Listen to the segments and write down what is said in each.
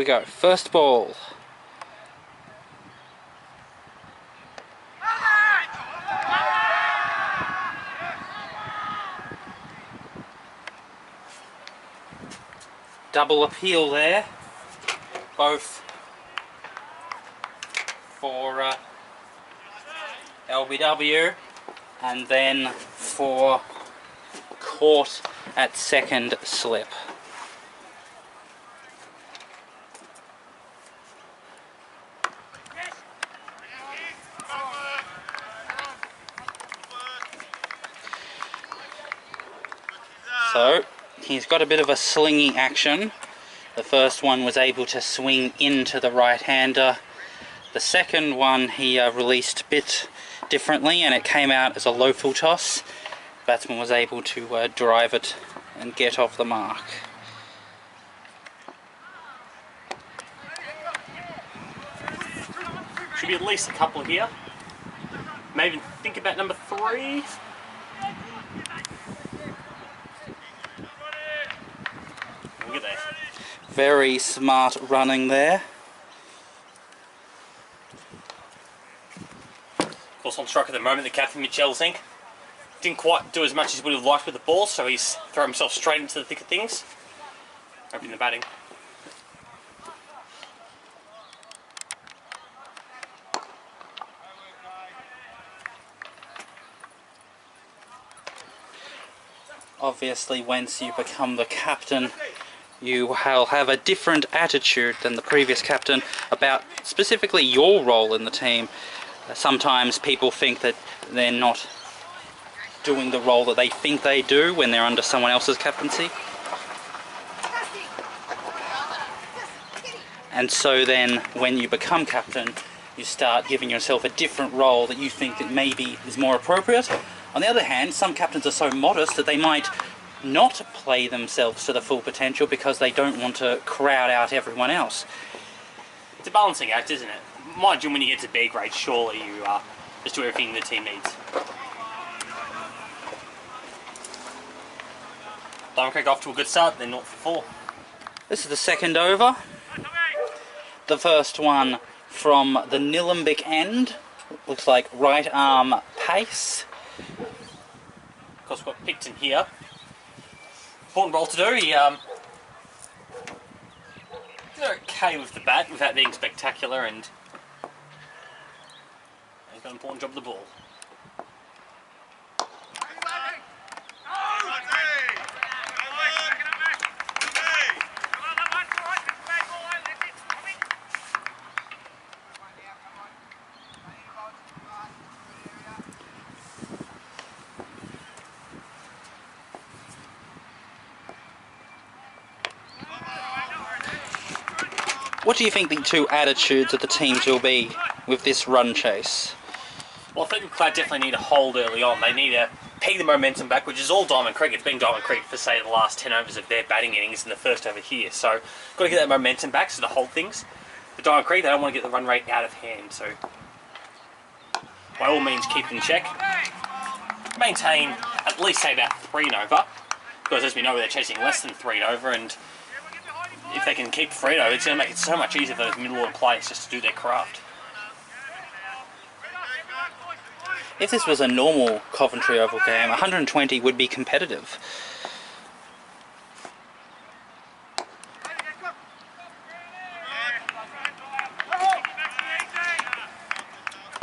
go. First ball. Double appeal there, both for LBW and then for caught at second slip. So he's got a bit of a slingy action. The first one was able to swing into the right-hander. The second one he released a bit differently and it came out as a low full toss. Batsman was able to drive it and get off the mark. Should be at least a couple here. Maybe think about number 3. Look at that. Very smart running there. Of course, on strike at the moment, the captain Mitchell Zink didn't quite do as much as he would have liked with the ball, so he's thrown himself straight into the thick of things. Opening the batting. Obviously, once you become the captain, you will have a different attitude than the previous captain about specifically your role in the team. Sometimes people think that they're not doing the role that they think they do when they're under someone else's captaincy. And so then, when you become captain, you start giving yourself a different role that you think that maybe is more appropriate. On the other hand, some captains are so modest that they might not play themselves to the full potential because they don't want to crowd out everyone else. It's a balancing act, isn't it? Mind you, when you get to B grade, surely you just do everything the team needs. Diamond Creek off to a good start, then 0 for 4. This is the second over. The first one from the Nillumbik end. Looks like right arm pace. Of course, we've got Picton here. Important role to do. He did okay with the bat without being spectacular, and he's got an important job with the ball. What do you think the two attitudes of the teams will be with this run chase? Well, I think Macleod definitely need to hold early on. They need to peg the momentum back, which is all Diamond Creek. It's been Diamond Creek for, say, the last 10 overs of their batting innings in the first over here. So, got to get that momentum back, so to hold things. For Diamond Creek, they don't want to get the run rate out of hand, so by all means keep it in check. Maintain at least, say, about 3 and over, because as we know, they're chasing less than 3 and over, and if they can keep 3 and over, it's going to make it so much easier for those middle order players just to do their craft. If this was a normal Coventry Oval game, 120 would be competitive.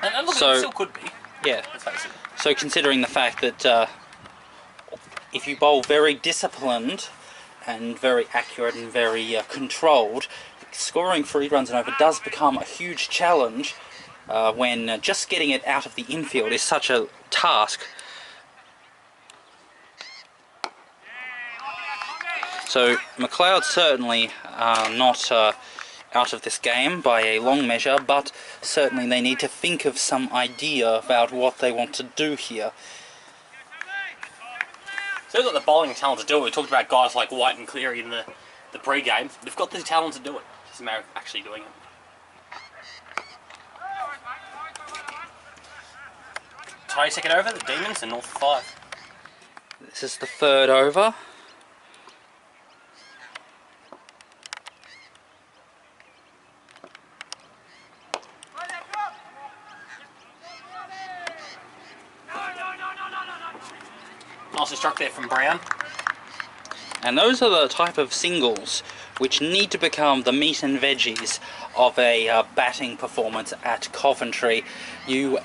And look, it still could be. Yeah. So considering the fact that if you bowl very disciplined and very accurate and very controlled, scoring 3 runs and over does become a huge challenge when just getting it out of the infield is such a task. So Macleod certainly not out of this game by a long measure, but certainly they need to think of some idea about what they want to do here. So they've got the bowling talent to do it. We talked about guys like White and Cleary in the pre-game. They've got the talent to do it. It's a matter of actually doing it. Tie second over, the Demons, and 0 for 5. This is the third over. Nicely struck there from Brown. And those are the type of singles which need to become the meat and veggies of a batting performance at Coventry. You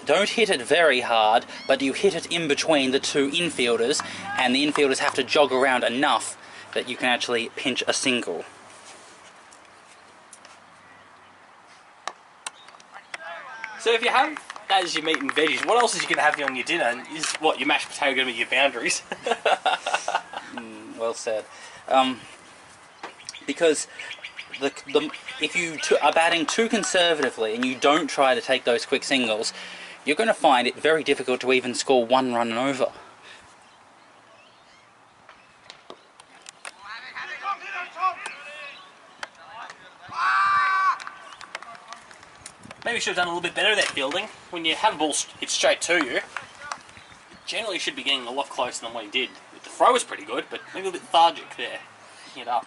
don't hit it very hard, but you hit it in between the two infielders, and the infielders have to jog around enough that you can actually pinch a single. So if you have that as your meat and veggies, what else is you going to have on your dinner? Is what, your mashed potato going to be your boundaries? Well said. Because if you are batting too conservatively and you don't try to take those quick singles, you're going to find it very difficult to even score one run and over. Maybe you should have done a little bit better at that fielding. When you have a ball hit straight to you, generally you should be getting a lot closer than what he did. The throw was pretty good, but maybe a little bit lethargic there, picking it up.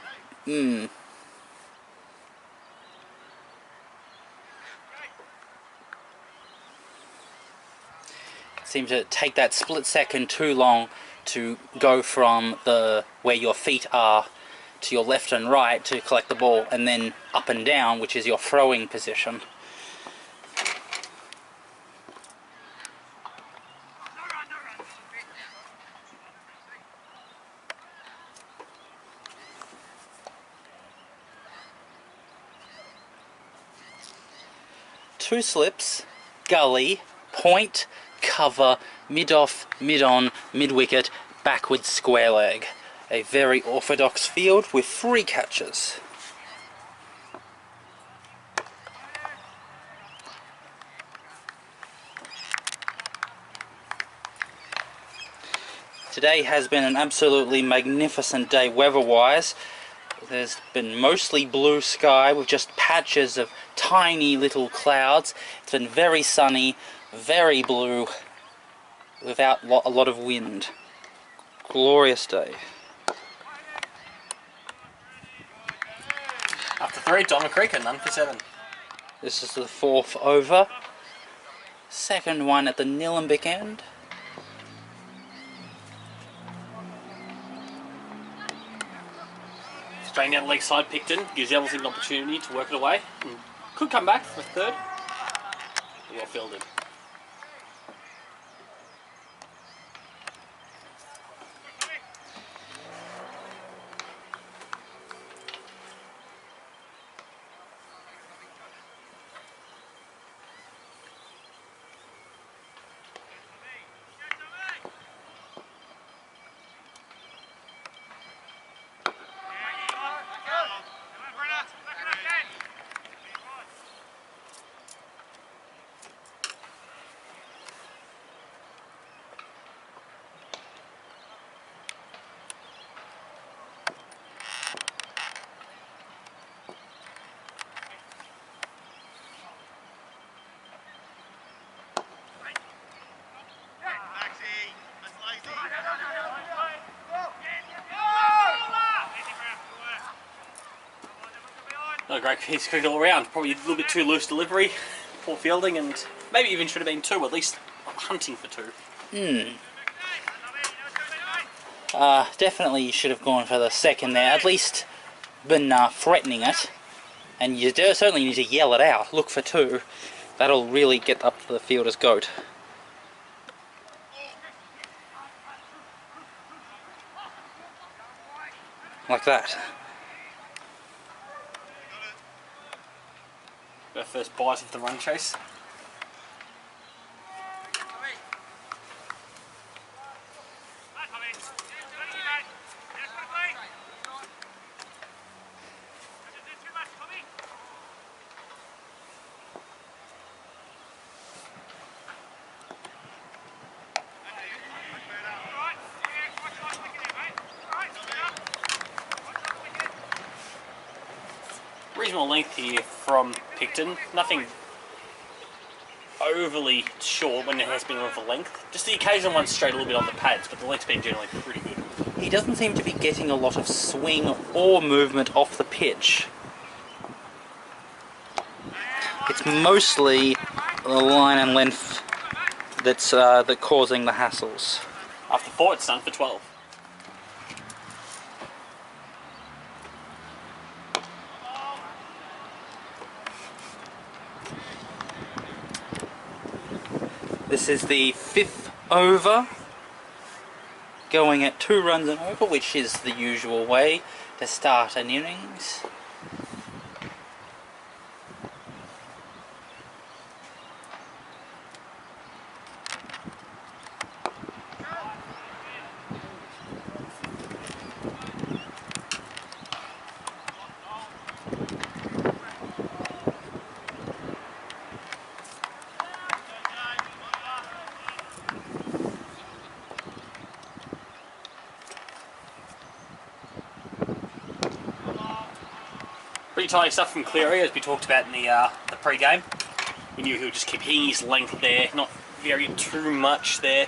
Seemed to take that split second too long to go from where your feet are to your left and right to collect the ball, and then up and down, which is your throwing position. Two slips, gully, point, cover, mid-off, mid-on, mid-wicket, backwards square leg. A very orthodox field with 3 catches. Today has been an absolutely magnificent day weather-wise. There's been mostly blue sky with just patches of tiny little clouds. It's been very sunny, very blue, without a lot of wind. Glorious day. After 3, Diamond Creek and none for 7. This is the 4th over. Second one at the Nillumbik end. Straight down the leg side, Picton gives Everton an opportunity to work it away. And could come back for a third. Well fielded. Not a great piece of cricket all around. Probably a little bit too loose delivery, poor fielding, and maybe even should have been 2, at least hunting for 2. Definitely you should have gone for the second there. At least been threatening it. And you certainly need to yell it out. Look for 2. That'll really get up to the fielder's goat. Like that. Our first bite of the run chase. Reasonable length here from Picton. Nothing overly short when it has been on the length. Just the occasional one straight a little bit on the pads, but the length's been generally pretty good. He doesn't seem to be getting a lot of swing or movement off the pitch. It's mostly the line and length that's causing the hassles. After 4, it's done for 12. This is the 5th over, going at 2 runs and over, which is the usual way to start an innings. Pretty tidy stuff from Cleary, as we talked about in the pre-game. We knew he would just keep hitting his length there, not vary too much there.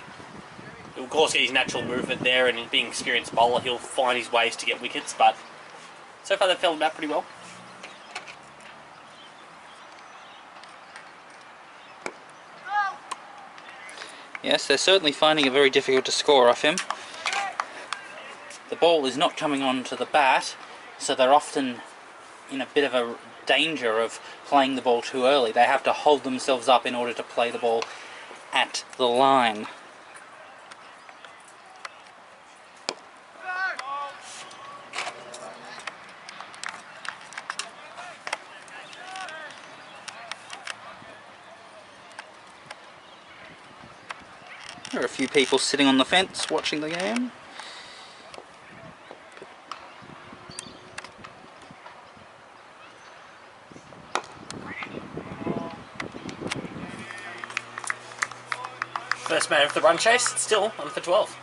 He'll of course get his natural movement there, and being an experienced bowler, he'll find his ways to get wickets, but so far they've filled him out pretty well. Yes, they're certainly finding it very difficult to score off him. The ball is not coming on to the bat, so they're often in a bit of a danger of playing the ball too early. They have to hold themselves up in order to play the ball at the line. There are a few people sitting on the fence watching the game. First man of the run chase, it's still on for 12.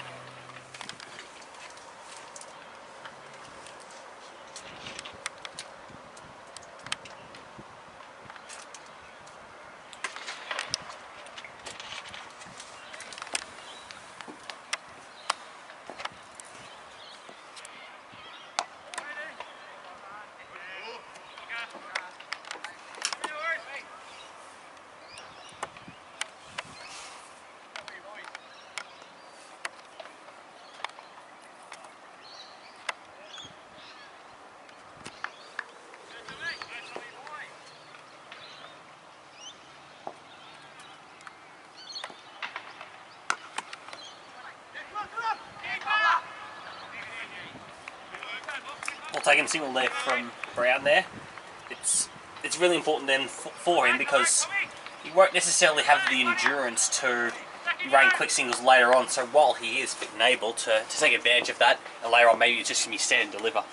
Well taken, single there from Brown there. It's really important then for him, because he won't necessarily have the endurance to rain quick singles later on, so while he is fit and able to take advantage of that, and later on maybe it's just going to be stand and deliver.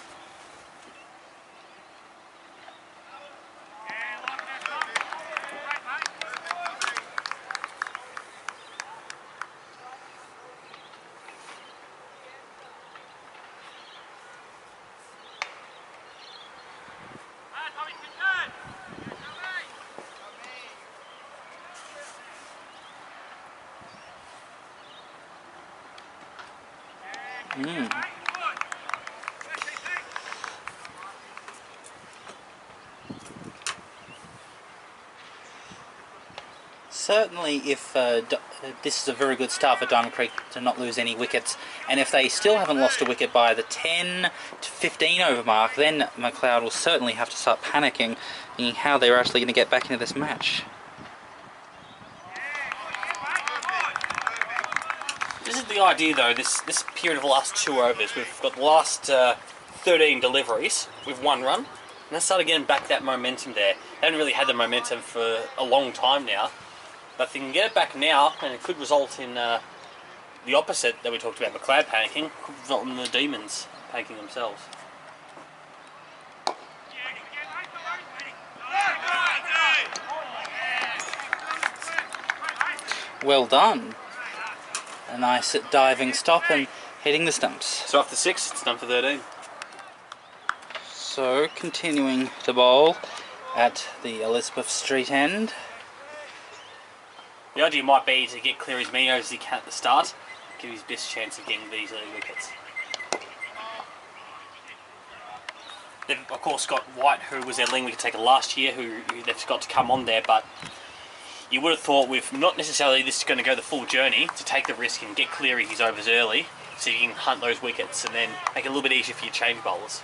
Certainly, if this is a very good start for Diamond Creek to not lose any wickets, and if they still haven't lost a wicket by the 10 to 15 over mark, then Macleod will certainly have to start panicking, thinking how they're actually going to get back into this match. This is the idea though, this period of the last 2 overs, we've got the last 13 deliveries with 1 run, and they started getting back that momentum there. They haven't really had the momentum for a long time now, but if they can get it back now, and it could result in the opposite that we talked about, Macleod panicking, could result in the Demons panicking themselves. Well done. A nice diving stop and hitting the stumps. So after 6, it's done for 13. So continuing to bowl at the Elizabeth Street end. The idea might be to get clear as many overs as he can at the start, give his best chance of getting these early wickets. They've of course got White, who was their leading wicket taker last year, who they've got to come on there, but You would have thought with not necessarily this is going to go the full journey, to take the risk and get clear his overs early so you can hunt those wickets and then make it a little bit easier for your change bowlers.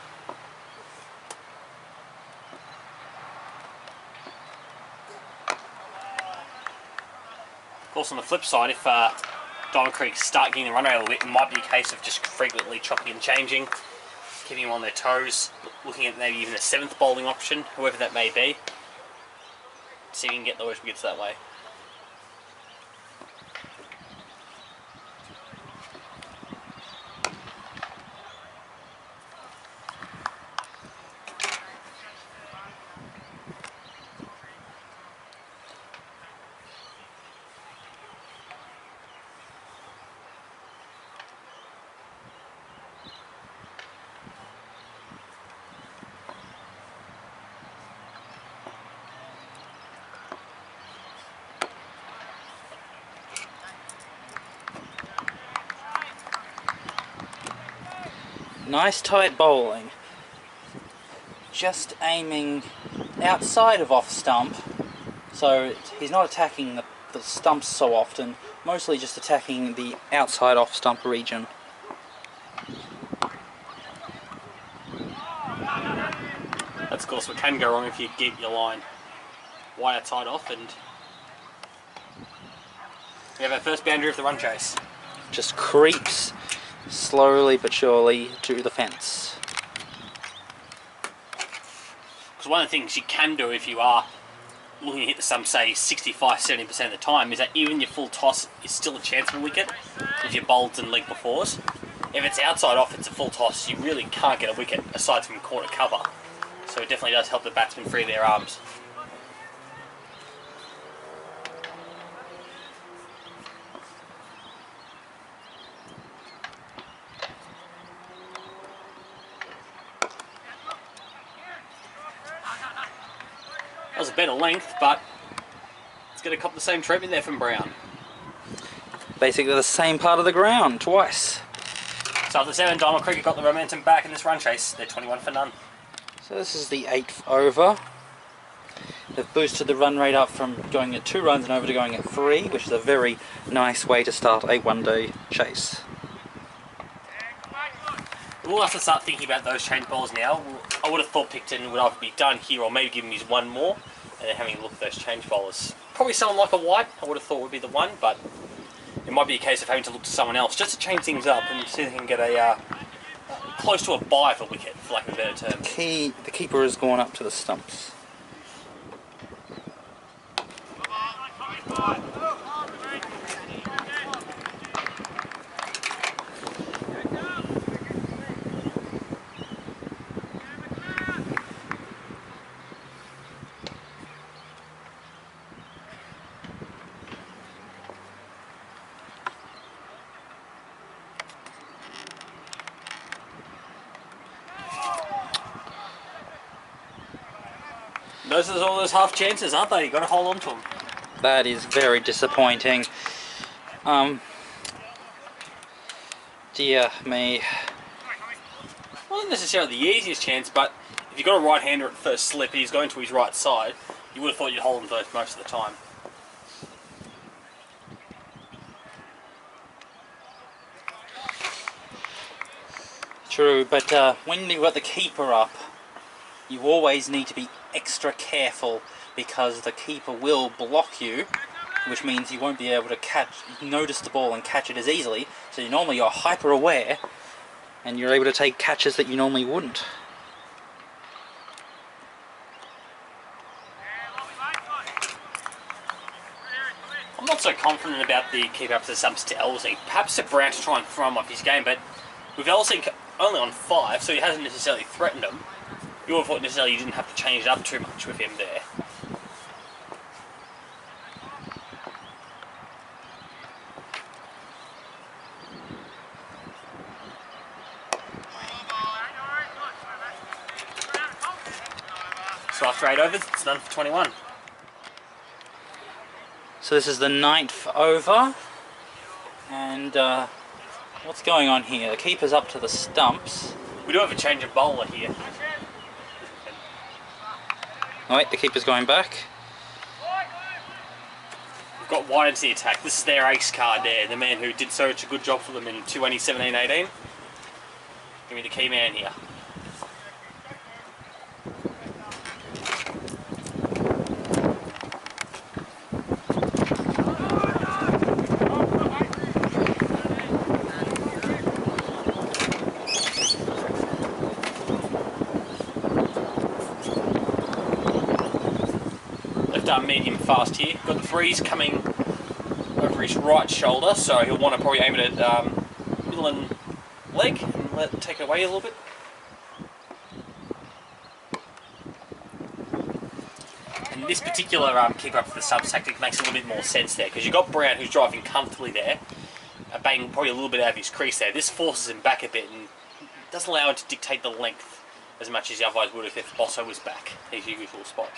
Of course, on the flip side, if Diamond Creek start getting the run rate a little bit, it might be a case of just frequently chopping and changing, keeping them on their toes, looking at maybe even a 7th bowling option, whoever that may be. See if you can get those wickets that way. Nice tight bowling. Just aiming outside of off stump, so he's not attacking the stumps so often, mostly just attacking the outside off stump region. That's of course what can go wrong if you get your line way outside off, and we have our first boundary of the run chase. Just creeps slowly but surely to the fence. Because one of the things you can do if you are looking to hit the stump, say 65-70% of the time, is that even your full toss is still a chance of a wicket if your bowls and leg befores. If it's outside off, it's a full toss, you really can't get a wicket aside from corner cover. So it definitely does help the batsmen free their arms. That was a better length, but it's going to cop the same treatment there from Brown. Basically the same part of the ground, twice. So after 7, Diamond Creek got the momentum back in this run chase. They're 21 for none. So this is the 8th over. They've boosted the run rate up from going at 2 runs and over to going at 3, which is a very nice way to start a one-day chase. We'll have to start thinking about those change balls now. I would have thought Picton would either be done here or maybe give him his one more and then having a look at those change bowlers. Probably someone like a White, I would have thought would be the one, but it might be a case of having to look to someone else just to change things up and see if they can get a close to a bye for wicket, for lack of a better term. The keeper has gone up to the stumps. Those are all those half chances, aren't they? You've got to hold on to them. That is very disappointing. Dear me. Not necessarily the easiest chance, but if you've got a right-hander at first slip and he's going to his right side, you would have thought you'd hold him first most of the time. True, but when you've got the keeper up, you always need to be extra careful because the keeper will block you, which means you won't be able to notice the ball and catch it as easily. So normally you're hyper aware and you're able to take catches that you normally wouldn't. I'm not so confident about the keeper up to the stumps to Elsie. Perhaps to Brown to try and throw him off his game, but with Elsie only on 5, so he hasn't necessarily threatened him. You would have thought necessarily you didn't have to change it up too much with him there. So after 8 overs, it's done for 21. So this is the 9th over, and what's going on here? The keeper's up to the stumps. We do have a change of bowler here. Oh wait, the keeper's going back. got wide into the attack. This is their ace card there, the man who did such a good job for them in 2017-18. Give me the key man here. Medium fast here. Got the breeze coming over his right shoulder, so he'll want to probably aim it at middle and leg and let it take it away a little bit. And this particular keeper up to the subs tactic makes a little bit more sense there, because you've got Brown who's driving comfortably there, banging probably a little bit out of his crease there. This forces him back a bit and doesn't allow him to dictate the length as much as he otherwise would if Bosso was back in his usual spot.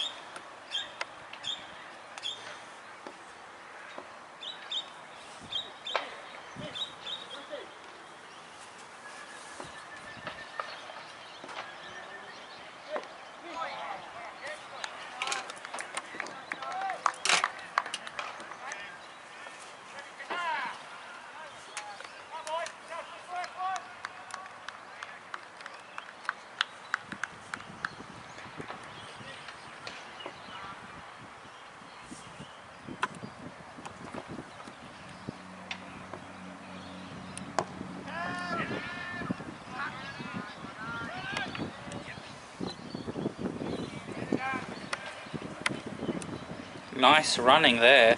Nice running there,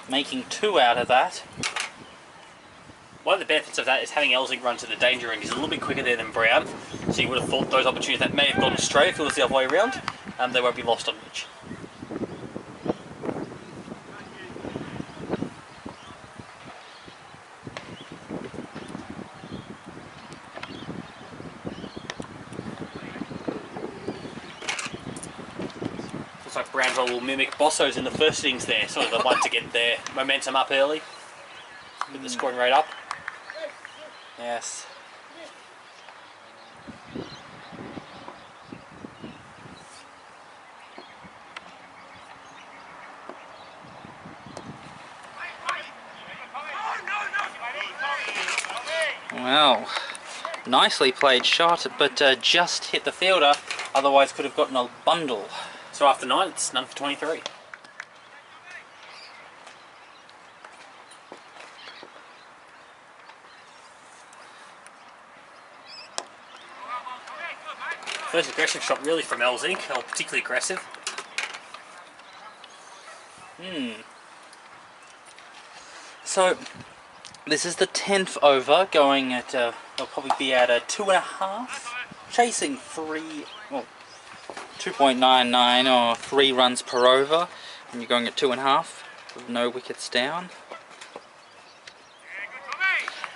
making 2 out of that. One of the benefits of that is having Elsing run to the danger end. He's a little bit quicker there than Brown, so you would have thought those opportunities that may have gone astray if it was the other way around, they won't be lost on Mitch. Looks like Brownville will mimic Bosso's in the first innings there. Sort of they'd like to get their momentum up early, get the scoring rate up. Yes. Well, nicely played shot, but just hit the fielder, otherwise could have gotten a bundle. So after 9, it's none for 23. First aggressive shot really from Elsing, particularly aggressive. So, this is the 10th over, going at, they'll probably be at a 2.5, chasing 2.99 or 3 runs per over, and you're going at 2.5 with no wickets down.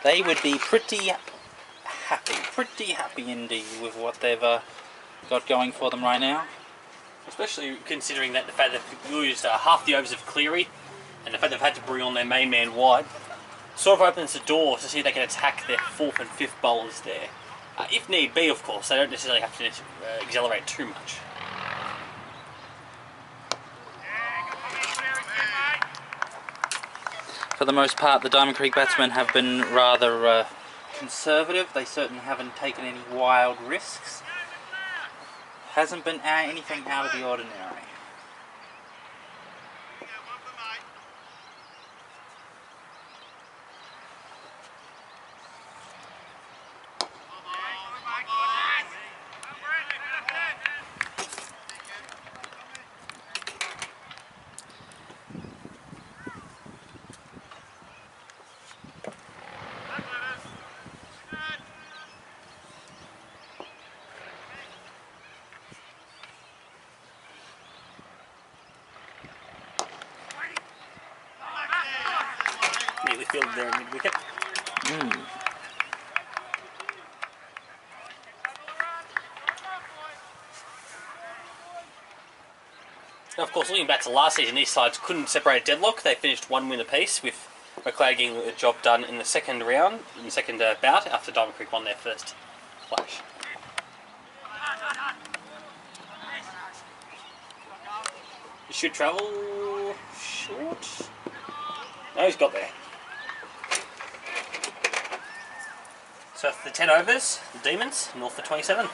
They would be pretty happy indeed with what they've got going for them right now. Especially considering that the fact that they've used half the overs of Cleary, and the fact they've had to bring on their main man wide, sort of opens the door to see if they can attack their 4th and 5th bowlers there. If need be, of course, they don't necessarily have to accelerate too much. For the most part, the Diamond Creek batsmen have been rather conservative. They certainly haven't taken any wild risks. Hasn't been anything out of the ordinary. Neatly fielded there in mid-wicket. Now, of course, looking back to last season, these sides couldn't separate a deadlock. They finished 1 win apiece, with Macleod getting the job done in the second round, in the second bout, after Diamond Creek won their first flash. It should travel short. No, he's got there. So for the 10 overs, the Demons, north for 27.